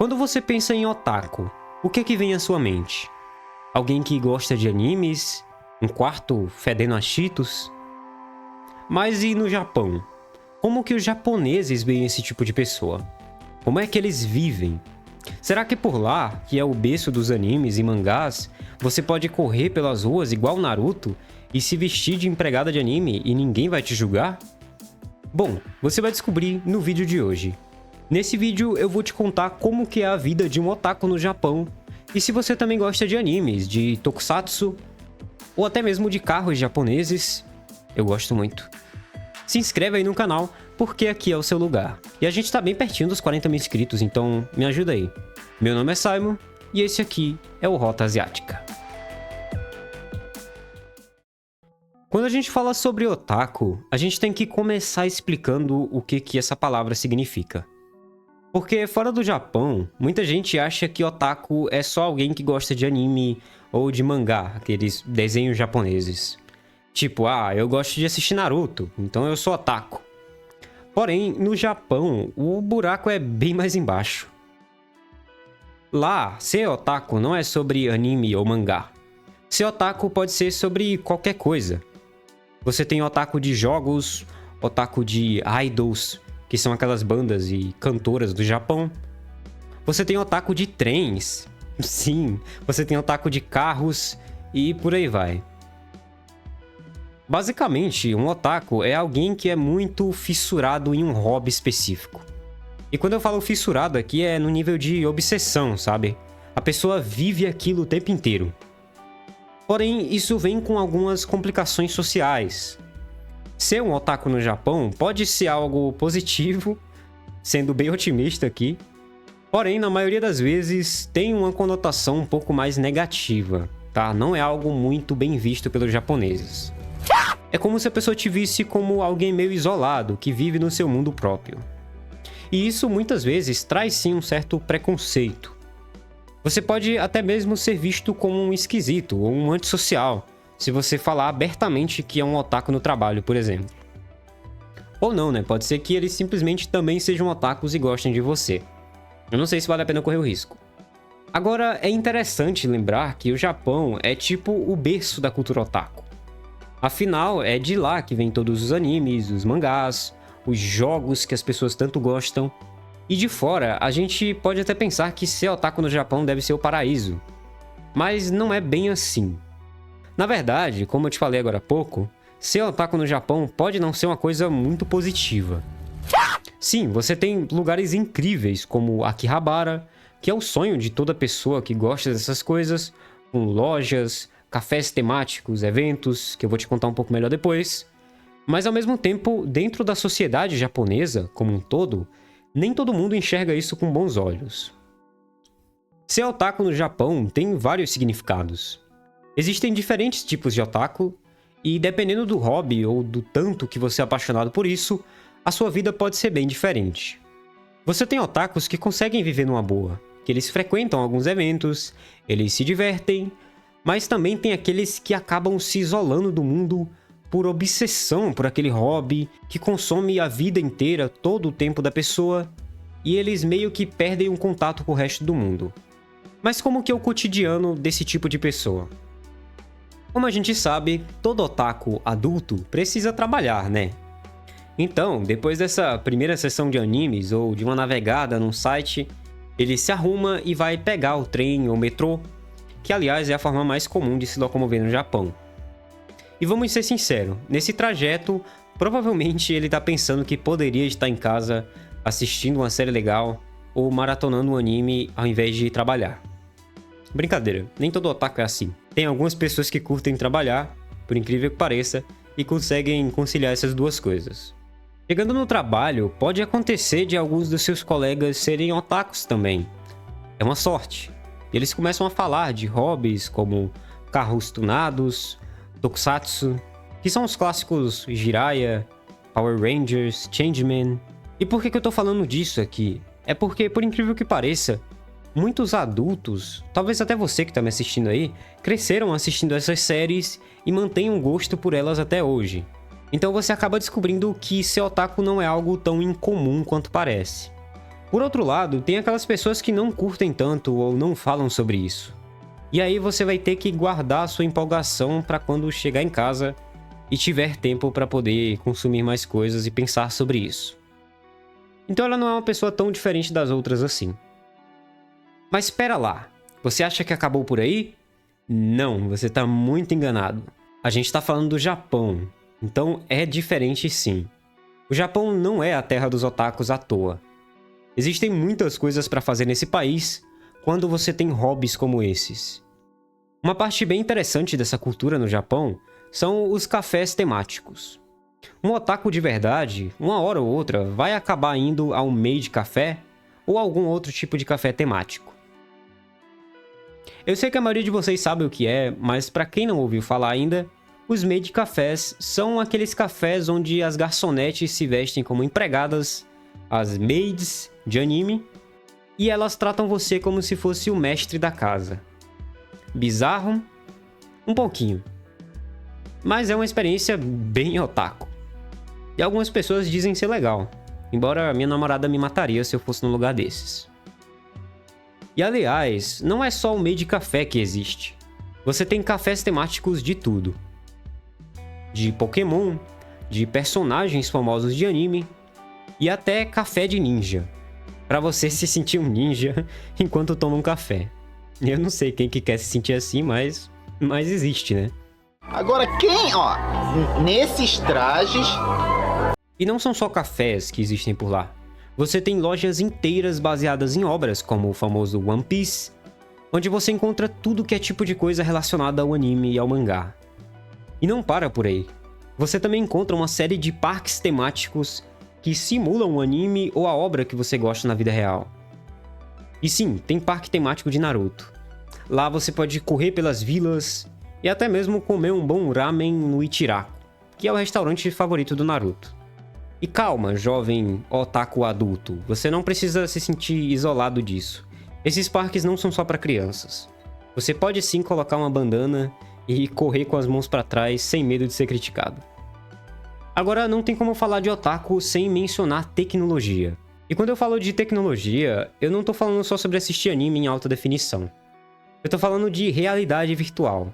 Quando você pensa em otaku, o que é que vem à sua mente? Alguém que gosta de animes? Um quarto fedendo a Cheetos? Mas e no Japão? Como que os japoneses veem esse tipo de pessoa? Como é que eles vivem? Será que por lá, que é o berço dos animes e mangás, você pode correr pelas ruas igual Naruto e se vestir de empregada de anime e ninguém vai te julgar? Bom, você vai descobrir no vídeo de hoje. Nesse vídeo eu vou te contar como que é a vida de um otaku no Japão, e se você também gosta de animes, de tokusatsu, ou até mesmo de carros japoneses, eu gosto muito. Se inscreve aí no canal, porque aqui é o seu lugar. E a gente tá bem pertinho dos 40 mil inscritos, então me ajuda aí. Meu nome é Simon, e esse aqui é o Rota Asiática. Quando a gente fala sobre otaku, a gente tem que começar explicando o que essa palavra significa. Porque fora do Japão, muita gente acha que otaku é só alguém que gosta de anime ou de mangá, aqueles desenhos japoneses. Tipo, eu gosto de assistir Naruto, então eu sou otaku. Porém, no Japão, o buraco é bem mais embaixo. Lá, ser otaku não é sobre anime ou mangá. Ser otaku pode ser sobre qualquer coisa. Você tem otaku de jogos, otaku de idols, que são aquelas bandas e cantoras do Japão. Você tem otaku de trens, sim, você tem otaku de carros e por aí vai. Basicamente, um otaku é alguém que é muito fissurado em um hobby específico. E quando eu falo fissurado aqui é no nível de obsessão, sabe? A pessoa vive aquilo o tempo inteiro. Porém, isso vem com algumas complicações sociais. Ser um otaku no Japão pode ser algo positivo, sendo bem otimista aqui. Porém, na maioria das vezes, tem uma conotação um pouco mais negativa, tá? Não é algo muito bem visto pelos japoneses. É como se a pessoa te visse como alguém meio isolado, que vive no seu mundo próprio. E isso muitas vezes traz sim um certo preconceito. Você pode até mesmo ser visto como um esquisito ou um antissocial, se você falar abertamente que é um otaku no trabalho, por exemplo. Ou não, né? Pode ser que eles simplesmente também sejam otakus e gostem de você. Eu não sei se vale a pena correr o risco. Agora, é interessante lembrar que o Japão é tipo o berço da cultura otaku. Afinal, é de lá que vem todos os animes, os mangás, os jogos que as pessoas tanto gostam. E de fora, a gente pode até pensar que ser otaku no Japão deve ser o paraíso. Mas não é bem assim. Na verdade, como eu te falei agora há pouco, ser otaku no Japão pode não ser uma coisa muito positiva. Sim, você tem lugares incríveis como Akihabara, que é o sonho de toda pessoa que gosta dessas coisas, com lojas, cafés temáticos, eventos, que eu vou te contar um pouco melhor depois. Mas ao mesmo tempo, dentro da sociedade japonesa como um todo, nem todo mundo enxerga isso com bons olhos. Ser otaku no Japão tem vários significados. Existem diferentes tipos de otaku, e dependendo do hobby ou do tanto que você é apaixonado por isso, a sua vida pode ser bem diferente. Você tem otakus que conseguem viver numa boa, que eles frequentam alguns eventos, eles se divertem, mas também tem aqueles que acabam se isolando do mundo por obsessão por aquele hobby, que consome a vida inteira, todo o tempo da pessoa, e eles meio que perdem um contato com o resto do mundo. Mas como que é o cotidiano desse tipo de pessoa? Como a gente sabe, todo otaku adulto precisa trabalhar, né? Então, depois dessa primeira sessão de animes ou de uma navegada num site, ele se arruma e vai pegar o trem ou metrô, que aliás é a forma mais comum de se locomover no Japão. E vamos ser sinceros, nesse trajeto, provavelmente ele tá pensando que poderia estar em casa assistindo uma série legal ou maratonando um anime ao invés de trabalhar. Brincadeira, nem todo otaku é assim. Tem algumas pessoas que curtem trabalhar, por incrível que pareça, e conseguem conciliar essas duas coisas. Chegando no trabalho, pode acontecer de alguns dos seus colegas serem otakus também. É uma sorte. E eles começam a falar de hobbies como carros tunados, tokusatsu, que são os clássicos Jiraiya, Power Rangers, Changeman. E por que eu tô falando disso aqui? É porque, por incrível que pareça, muitos adultos, talvez até você que tá me assistindo aí, cresceram assistindo essas séries e mantêm um gosto por elas até hoje. Então você acaba descobrindo que ser otaku não é algo tão incomum quanto parece. Por outro lado, tem aquelas pessoas que não curtem tanto ou não falam sobre isso. E aí você vai ter que guardar a sua empolgação para quando chegar em casa e tiver tempo para poder consumir mais coisas e pensar sobre isso. Então ela não é uma pessoa tão diferente das outras assim. Mas espera lá, você acha que acabou por aí? Não, você tá muito enganado. A gente tá falando do Japão, então é diferente sim. O Japão não é a terra dos otakus à toa. Existem muitas coisas para fazer nesse país quando você tem hobbies como esses. Uma parte bem interessante dessa cultura no Japão são os cafés temáticos. Um otaku de verdade, uma hora ou outra, vai acabar indo a um maid café ou algum outro tipo de café temático. Eu sei que a maioria de vocês sabe o que é, mas para quem não ouviu falar ainda, os maid cafés são aqueles cafés onde as garçonetes se vestem como empregadas, as maids de anime, e elas tratam você como se fosse o mestre da casa. Bizarro? Um pouquinho. Mas é uma experiência bem otaku. E algumas pessoas dizem ser legal, embora minha namorada me mataria se eu fosse num lugar desses. E aliás, não é só o maid café que existe. Você tem cafés temáticos de tudo. De Pokémon, de personagens famosos de anime, e até café de ninja, pra você se sentir um ninja enquanto toma um café. Eu não sei quem que quer se sentir assim, mas existe, né? Agora quem, ó, nesses trajes... E não são só cafés que existem por lá. Você tem lojas inteiras baseadas em obras, como o famoso One Piece, onde você encontra tudo que é tipo de coisa relacionada ao anime e ao mangá. E não para por aí. Você também encontra uma série de parques temáticos que simulam o anime ou a obra que você gosta na vida real. E sim, tem parque temático de Naruto. Lá você pode correr pelas vilas e até mesmo comer um bom ramen no Ichiraku, que é o restaurante favorito do Naruto. E calma, jovem otaku adulto, você não precisa se sentir isolado disso. Esses parques não são só para crianças. Você pode sim colocar uma bandana e correr com as mãos para trás sem medo de ser criticado. Agora, não tem como falar de otaku sem mencionar tecnologia. E quando eu falo de tecnologia, eu não tô falando só sobre assistir anime em alta definição. Eu tô falando de realidade virtual,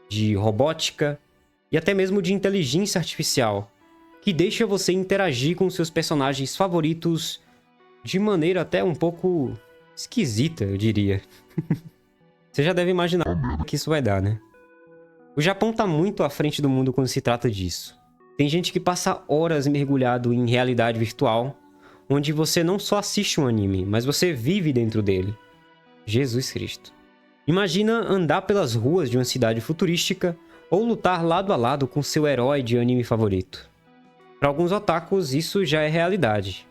de robótica e até mesmo de inteligência artificial, que deixa você interagir com seus personagens favoritos de maneira até um pouco esquisita, eu diria. Você já deve imaginar o que isso vai dar, né? O Japão tá muito à frente do mundo quando se trata disso. Tem gente que passa horas mergulhado em realidade virtual, onde você não só assiste um anime, mas você vive dentro dele. Jesus Cristo. Imagina andar pelas ruas de uma cidade futurística ou lutar lado a lado com seu herói de anime favorito. Para alguns otakus, isso já é realidade.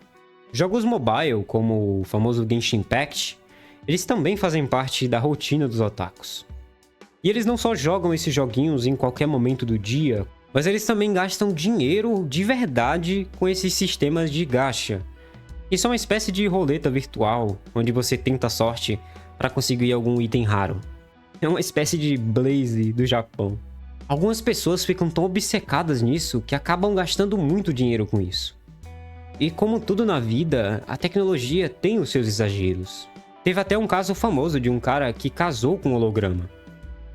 Jogos mobile, como o famoso Genshin Impact, eles também fazem parte da rotina dos otakus. E eles não só jogam esses joguinhos em qualquer momento do dia, mas eles também gastam dinheiro de verdade com esses sistemas de gacha. Isso é uma espécie de roleta virtual, onde você tenta a sorte para conseguir algum item raro. É uma espécie de Blaze do Japão. Algumas pessoas ficam tão obcecadas nisso que acabam gastando muito dinheiro com isso. E como tudo na vida, a tecnologia tem os seus exageros. Teve até um caso famoso de um cara que casou com um holograma.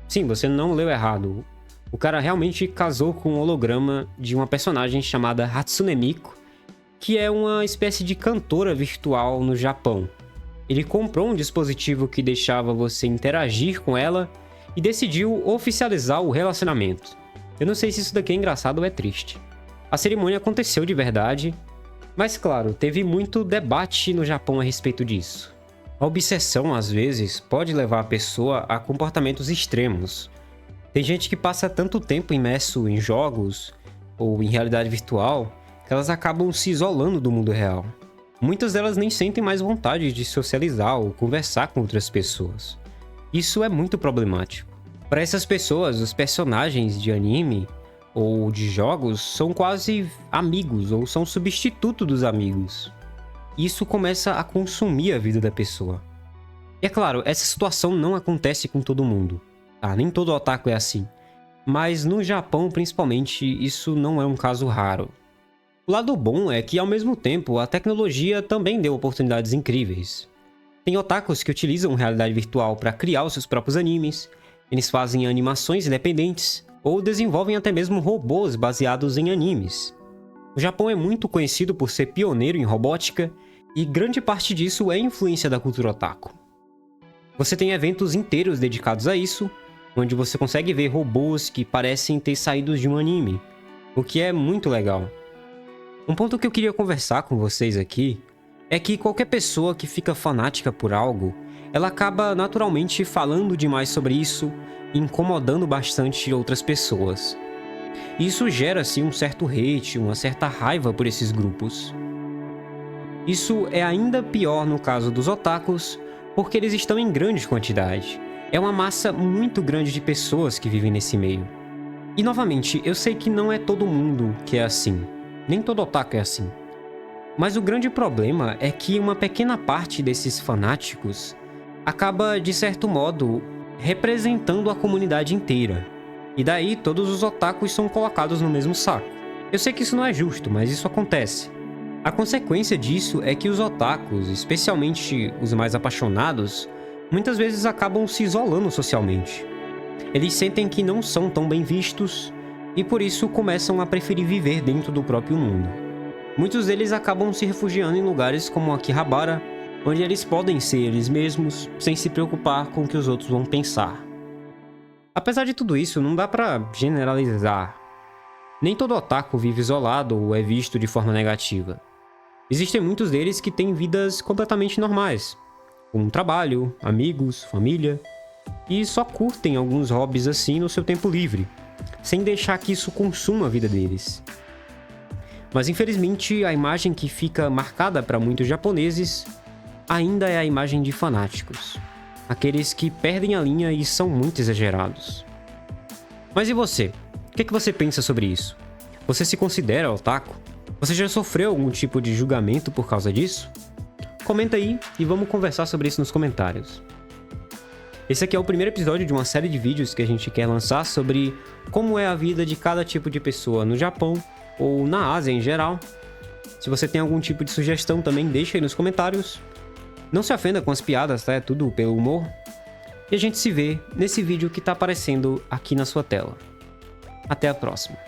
Sim, você não leu errado. O cara realmente casou com um holograma de uma personagem chamada Hatsune Miku, que é uma espécie de cantora virtual no Japão. Ele comprou um dispositivo que deixava você interagir com ela e decidiu oficializar o relacionamento. Eu não sei se isso daqui é engraçado ou é triste. A cerimônia aconteceu de verdade, mas claro, teve muito debate no Japão a respeito disso. A obsessão, às vezes, pode levar a pessoa a comportamentos extremos. Tem gente que passa tanto tempo imerso em jogos ou em realidade virtual que elas acabam se isolando do mundo real. Muitas delas nem sentem mais vontade de socializar ou conversar com outras pessoas. Isso é muito problemático. Para essas pessoas, os personagens de anime ou de jogos são quase amigos ou são substituto dos amigos. Isso começa a consumir a vida da pessoa. E é claro, essa situação não acontece com todo mundo. Nem todo otaku é assim. Mas no Japão, principalmente, isso não é um caso raro. O lado bom é que, ao mesmo tempo, a tecnologia também deu oportunidades incríveis. Tem otakus que utilizam realidade virtual para criar os seus próprios animes, eles fazem animações independentes, ou desenvolvem até mesmo robôs baseados em animes. O Japão é muito conhecido por ser pioneiro em robótica, e grande parte disso é influência da cultura otaku. Você tem eventos inteiros dedicados a isso, onde você consegue ver robôs que parecem ter saído de um anime, o que é muito legal. Um ponto que eu queria conversar com vocês aqui é que qualquer pessoa que fica fanática por algo, ela acaba naturalmente falando demais sobre isso e incomodando bastante outras pessoas. Isso gera assim um certo hate, uma certa raiva por esses grupos. Isso é ainda pior no caso dos otakus, porque eles estão em grande quantidade. É uma massa muito grande de pessoas que vivem nesse meio. E novamente, eu sei que não é todo mundo que é assim. Nem todo otaku é assim. Mas o grande problema é que uma pequena parte desses fanáticos acaba, de certo modo, representando a comunidade inteira. E daí todos os otakus são colocados no mesmo saco. Eu sei que isso não é justo, mas isso acontece. A consequência disso é que os otakus, especialmente os mais apaixonados, muitas vezes acabam se isolando socialmente. Eles sentem que não são tão bem vistos e por isso começam a preferir viver dentro do próprio mundo. Muitos deles acabam se refugiando em lugares como Akihabara, onde eles podem ser eles mesmos, sem se preocupar com o que os outros vão pensar. Apesar de tudo isso, não dá pra generalizar. Nem todo otaku vive isolado ou é visto de forma negativa. Existem muitos deles que têm vidas completamente normais, com trabalho, amigos, família, e só curtem alguns hobbies assim no seu tempo livre, sem deixar que isso consuma a vida deles. Mas infelizmente a imagem que fica marcada para muitos japoneses ainda é a imagem de fanáticos, aqueles que perdem a linha e são muito exagerados. Mas e você? O que você pensa sobre isso? Você se considera otaku? Você já sofreu algum tipo de julgamento por causa disso? Comenta aí e vamos conversar sobre isso nos comentários. Esse aqui é o primeiro episódio de uma série de vídeos que a gente quer lançar sobre como é a vida de cada tipo de pessoa no Japão ou na Ásia em geral. Se você tem algum tipo de sugestão também, deixa aí nos comentários. Não se ofenda com as piadas, tá? É tudo pelo humor. E a gente se vê nesse vídeo que tá aparecendo aqui na sua tela. Até a próxima.